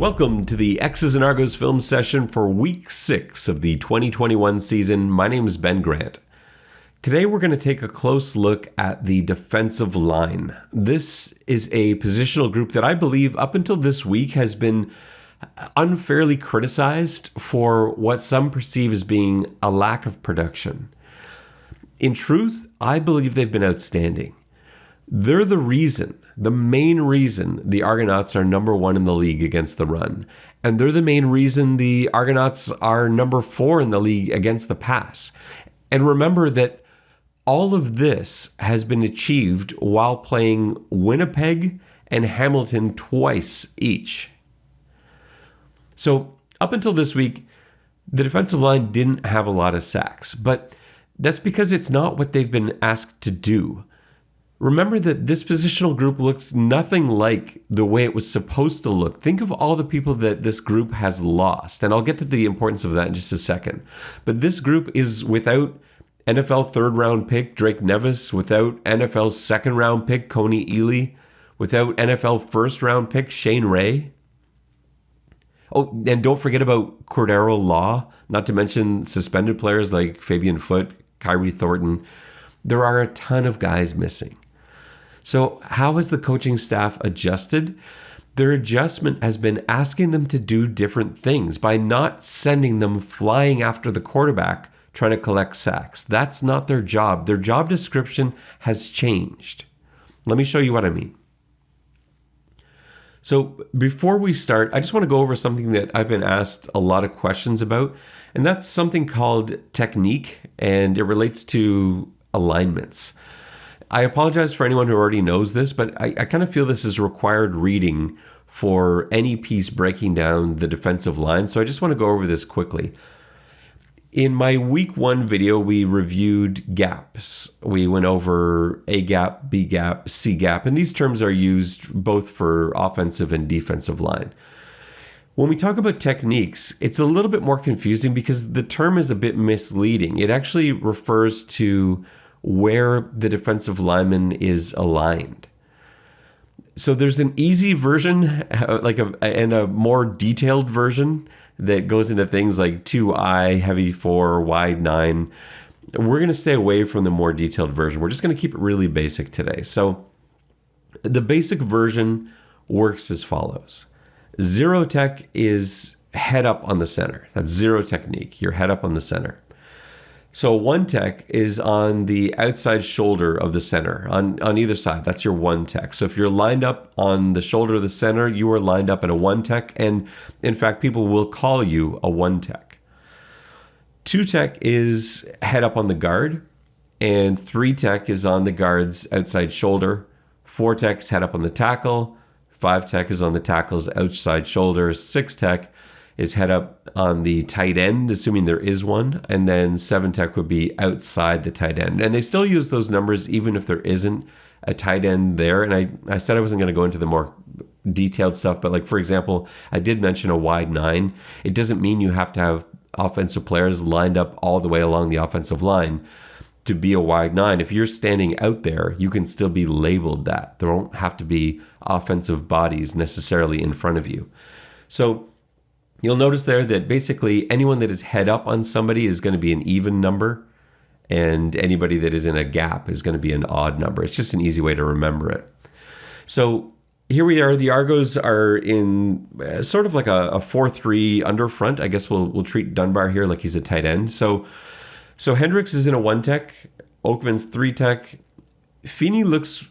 Welcome to the X's and Argos film session for week 6 of the 2021 season. My name is Ben Grant. Today we're going to take a close look at the defensive line. This is a positional group that I believe up until this week has been unfairly criticized for what some perceive as being a lack of production. In truth, I believe they've been outstanding. They're the main reason the Argonauts are number 1 in the league against the run. And they're the main reason the Argonauts are number 4 in the league against the pass. And remember that all of this has been achieved while playing Winnipeg and Hamilton twice each. So up until this week, the defensive line didn't have a lot of sacks, but that's because it's not what they've been asked to do. Remember that this positional group looks nothing like the way it was supposed to look. Think of all the people that this group has lost, and I'll get to the importance of that in just a second. But this group is without NFL third-round pick Drake Nevis, without NFL second-round pick Coney Ely, without NFL first-round pick Shane Ray. Oh, and don't forget about Cordero Law, not to mention suspended players like Fabian Foote, Kyrie Thornton. There are a ton of guys missing. So how has the coaching staff adjusted? Their adjustment has been asking them to do different things by not sending them flying after the quarterback trying to collect sacks. That's not their job. Their job description has changed. Let me show you what I mean. So before we start, I just want to go over something that I've been asked a lot of questions about, and that's something called technique, and it relates to alignments. I apologize for anyone who already knows this, but I kind of feel this is required reading for any piece breaking down the defensive line. So I just want to go over this quickly. In my week 1 video, we reviewed gaps. We went over A gap, B gap, C gap, and these terms are used both for offensive and defensive line. When we talk about techniques, it's a little bit more confusing because the term is a bit misleading. It actually refers to where the defensive lineman is aligned. So there's an easy version, and a more detailed version that goes into things like 2I, heavy 4, wide 9. We're going to stay away from the more detailed version. We're just going to keep it really basic today. So the basic version works as follows. Zero tech is head up on the center. That's zero technique. You're head up on the center. So one tech is on the outside shoulder of the center, on either side. That's your one tech. So if you're lined up on the shoulder of the center, you are lined up at a one tech. And in fact, people will call you a one tech. Two tech is head up on the guard. And three tech is on the guard's outside shoulder. Four tech's head up on the tackle. Five tech is on the tackle's outside shoulder. Six tech is head up on the tight end, assuming there is one. And then 7 tech would be outside the tight end. And they still use those numbers even if there isn't a tight end there. And I said I wasn't going to go into the more detailed stuff, but like, for example, I did mention a wide 9. It doesn't mean you have to have offensive players lined up all the way along the offensive line to be a wide 9. If you're standing out there, you can still be labeled that. There won't have to be offensive bodies necessarily in front of you. So you'll notice there that basically anyone that is head up on somebody is going to be an even number, and anybody that is in a gap is going to be an odd number. It's just an easy way to remember it. So here we are. The Argos are in sort of like a 4-3 under front. I guess we'll treat Dunbar here like he's a tight end. So Hendricks is in a 1 tech. Oakman's 3 tech. Feeney looks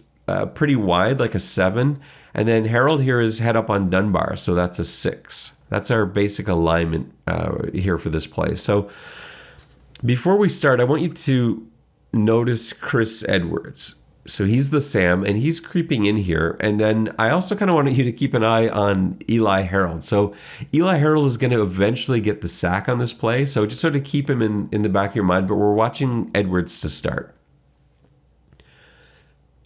pretty wide, like a 7. And then Harold here is head up on Dunbar, so that's a 6. That's our basic alignment here for this play. So before we start, I want you to notice Chris Edwards. So he's the Sam, and he's creeping in here. And then I also kind of want you to keep an eye on Eli Harold. So Eli Harold is going to eventually get the sack on this play. So just sort of keep him in the back of your mind. But we're watching Edwards to start.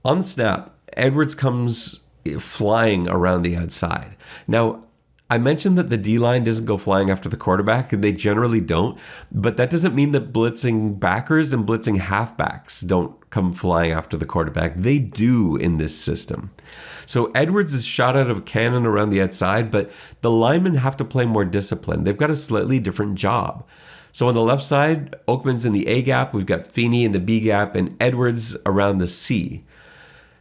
On the snap, Edwards comes flying around the outside. Now, I mentioned that the D line doesn't go flying after the quarterback, and they generally don't. But that doesn't mean that blitzing backers and blitzing halfbacks don't come flying after the quarterback. They do in this system. So Edwards is shot out of a cannon around the outside, but the linemen have to play more disciplined. They've got a slightly different job. So on the left side, Oakman's in the A gap. We've got Feeney in the B gap, and Edwards around the C.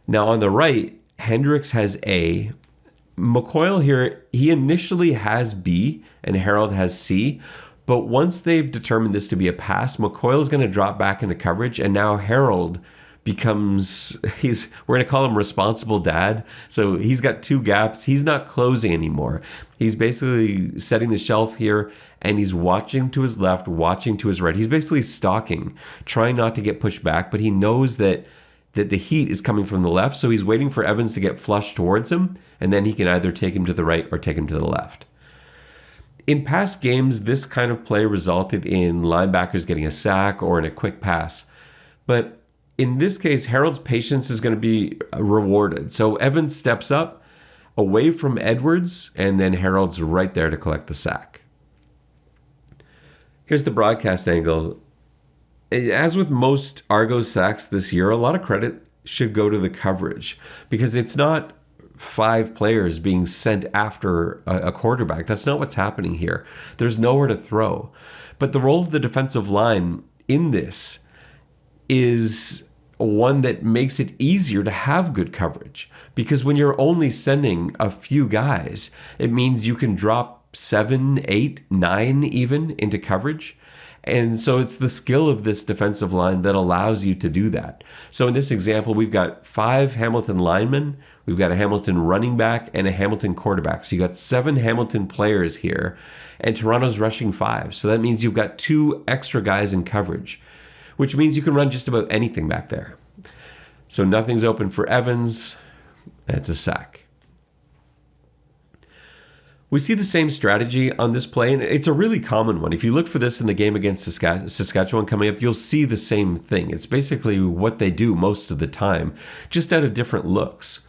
Now on the right, Hendricks has A. McCoyle here, he initially has B and Harold has C, but once they've determined this to be a pass, McCoyle is going to drop back into coverage, and now Harold becomes, we're going to call him responsible dad. So he's got two gaps. He's not closing anymore. He's basically setting the shelf here, and he's watching to his left, watching to his right. He's basically stalking, trying not to get pushed back, but he knows that the heat is coming from the left, so he's waiting for Evans to get flushed towards him, and then he can either take him to the right or take him to the left. In past games, this kind of play resulted in linebackers getting a sack or in a quick pass. But in this case, Harold's patience is going to be rewarded. So Evans steps up away from Edwards, and then Harold's right there to collect the sack. Here's the broadcast angle. As with most Argos sacks this year, a lot of credit should go to the coverage, because it's not 5 players being sent after a quarterback. That's not what's happening here. There's nowhere to throw. But the role of the defensive line in this is one that makes it easier to have good coverage, because when you're only sending a few guys, it means you can drop 7, 8, 9 even into coverage. And so it's the skill of this defensive line that allows you to do that. So in this example, we've got 5 Hamilton linemen, we've got a Hamilton running back, and a Hamilton quarterback. So you got 7 Hamilton players here, and Toronto's rushing 5. So that means you've got 2 extra guys in coverage, which means you can run just about anything back there. So nothing's open for Evans. It's a sack. We see the same strategy on this play, and it's a really common one. If you look for this in the game against Saskatchewan coming up, you'll see the same thing. It's basically what they do most of the time, just out of different looks.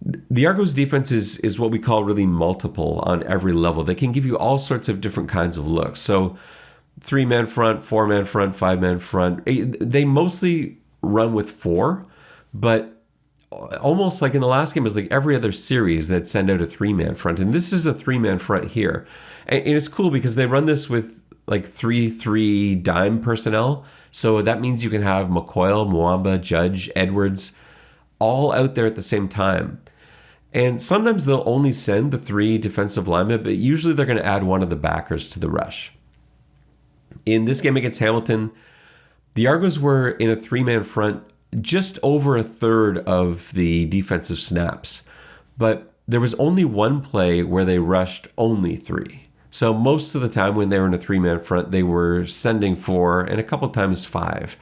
The Argos defense is what we call really multiple on every level. They can give you all sorts of different kinds of looks. So 3-man front, 4-man front, 5-man front. They mostly run with 4, but almost like in the last game, it was like every other series that send out a 3-man front. And this is a 3-man front here. And it's cool because they run this with like 3-3 dime personnel. So that means you can have McCoyle, Mwamba, Judge, Edwards all out there at the same time. And sometimes they'll only send the 3 defensive linemen, but usually they're going to add one of the backers to the rush. In this game against Hamilton, the Argos were in a 3-man front just over a third of the defensive snaps, but there was only one play where they rushed only 3. So most of the time when they were in a 3-man front, they were sending 4 and a couple times 5.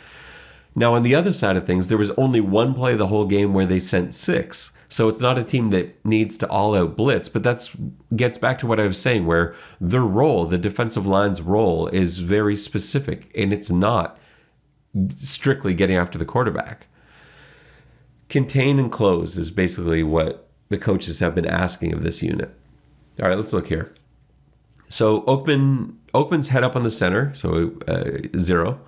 Now on the other side of things, there was only one play the whole game where they sent 6. So it's not a team that needs to all-out blitz, but that gets back to what I was saying, where their role, the defensive line's role, is very specific, and it's not strictly getting after the quarterback. Contain and close is basically what the coaches have been asking of this unit. All right, let's look here. So Oakman's head up on the center, so 0.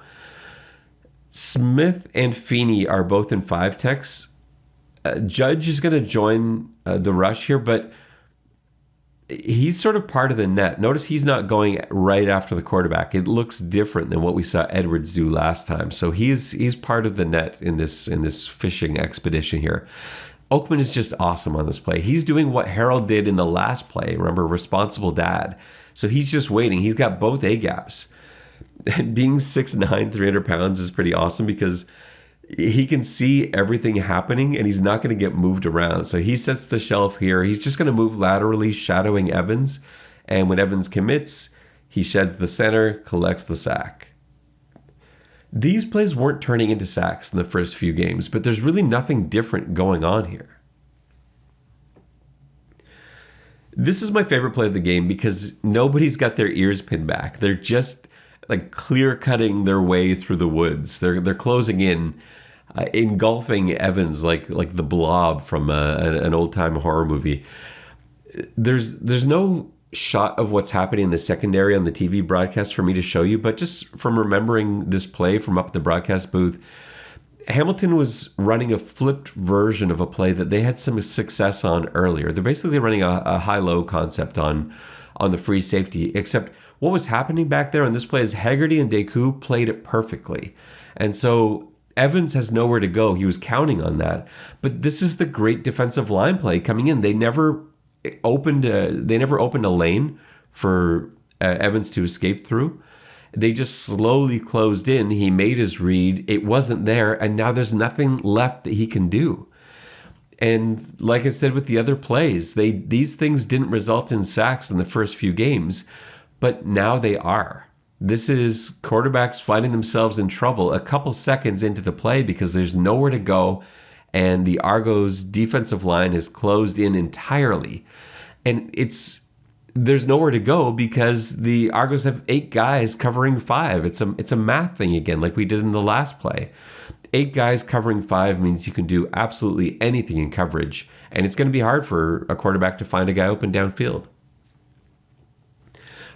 Smith and Feeney are both in 5 techs. Judge is going to join the rush here, but he's sort of part of the net. Notice he's not going right after the quarterback. It looks different than what we saw Edwards do last time. So he's part of the net in this fishing expedition here. Oakman is just awesome on this play. He's doing what Harold did in the last play. Remember, responsible dad. So he's just waiting. He's got both A gaps. Being 6'9", 300 pounds is pretty awesome because he can see everything happening and he's not going to get moved around. So he sets the shelf here. He's just going to move laterally, shadowing Evans. And when Evans commits, he sheds the center, collects the sack. These plays weren't turning into sacks in the first few games, but there's really nothing different going on here. This is my favorite play of the game because nobody's got their ears pinned back. They're just like clear cutting their way through the woods. They're closing in, engulfing Evans like the blob from an old time horror movie. there's no shot of what's happening in the secondary on the TV broadcast for me to show you, but just from remembering this play from up in the broadcast booth, Hamilton was running a flipped version of a play that they had some success on earlier. They're basically running a high-low concept on the free safety, except what was happening back there on this play is Haggerty and Deku played it perfectly. And so Evans has nowhere to go. He was counting on that. But this is the great defensive line play coming in. They never opened a lane for Evans to escape through. They just slowly closed in. He made his read. It wasn't there. And now there's nothing left that he can do. And like I said with the other plays, these things didn't result in sacks in the first few games, but now they are. This is quarterbacks finding themselves in trouble a couple seconds into the play because there's nowhere to go, and the Argos defensive line is closed in entirely. And there's nowhere to go because the Argos have 8 guys covering 5. It's a math thing again, like we did in the last play. 8 guys covering 5 means you can do absolutely anything in coverage, and it's going to be hard for a quarterback to find a guy open downfield.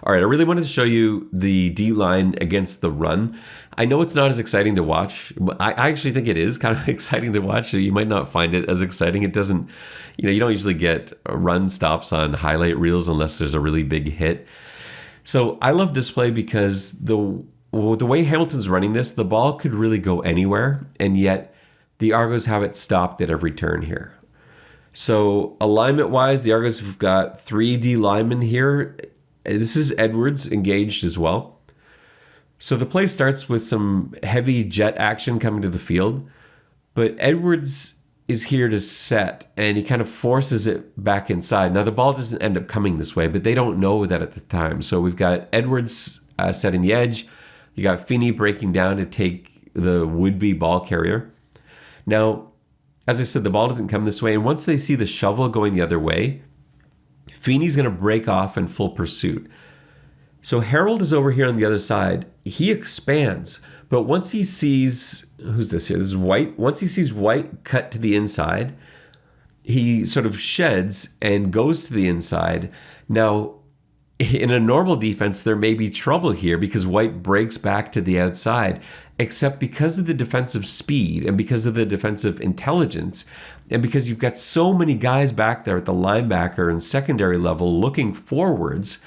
All right, I really wanted to show you the D-line against the run. I know it's not as exciting to watch. I actually think it is kind of exciting to watch. You might not find it as exciting. It doesn't, you don't usually get run stops on highlight reels unless there's a really big hit. So I love this play because the way Hamilton's running this, the ball could really go anywhere, and yet the Argos have it stopped at every turn here. So alignment-wise, the Argos have got 3 D linemen here. This is Edwards engaged as well. So the play starts with some heavy jet action coming to the field, but Edwards is here to set, and he kind of forces it back inside. Now, the ball doesn't end up coming this way, but they don't know that at the time. So we've got Edwards setting the edge. You got Feeney breaking down to take the would-be ball carrier. Now, as I said, the ball doesn't come this way, and once they see the shovel going the other way, Feeney's going to break off in full pursuit. So Harold is over here on the other side. He expands, but once he sees, who's this here? This is White. Once he sees White cut to the inside, he sort of sheds and goes to the inside. Now, in a normal defense, there may be trouble here because White breaks back to the outside, except because of the defensive speed and because of the defensive intelligence, and because you've got so many guys back there at the linebacker and secondary level looking forwards,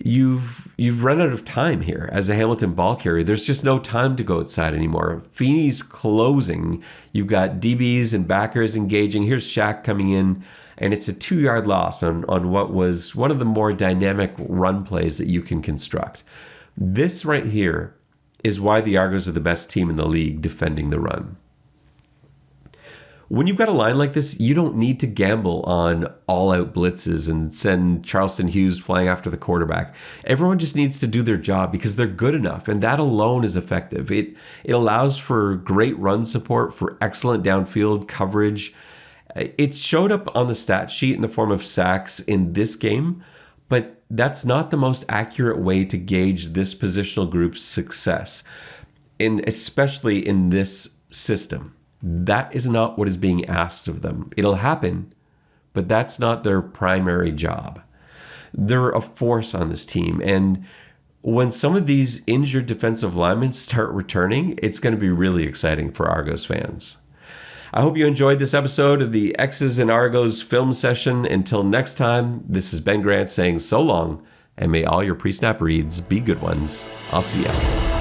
you've run out of time here as a Hamilton ball carrier. There's just no time to go outside anymore. Feeney's closing. You've got DBs and backers engaging. Here's Shaq coming in, and it's a 2-yard loss on what was one of the more dynamic run plays that you can construct. This right here is why the Argos are the best team in the league defending the run. When you've got a line like this, you don't need to gamble on all-out blitzes and send Charleston Hughes flying after the quarterback. Everyone just needs to do their job because they're good enough, and that alone is effective. It allows for great run support, for excellent downfield coverage. It showed up on the stat sheet in the form of sacks in this game, but that's not the most accurate way to gauge this positional group's success, especially in this system. That is not what is being asked of them. It'll happen, but that's not their primary job. They're a force on this team, and when some of these injured defensive linemen start returning, it's going to be really exciting for Argos fans. I hope you enjoyed this episode of the X's and Argos film session. Until next time, this is Ben Grant saying so long, and may all your pre-snap reads be good ones. I'll see ya.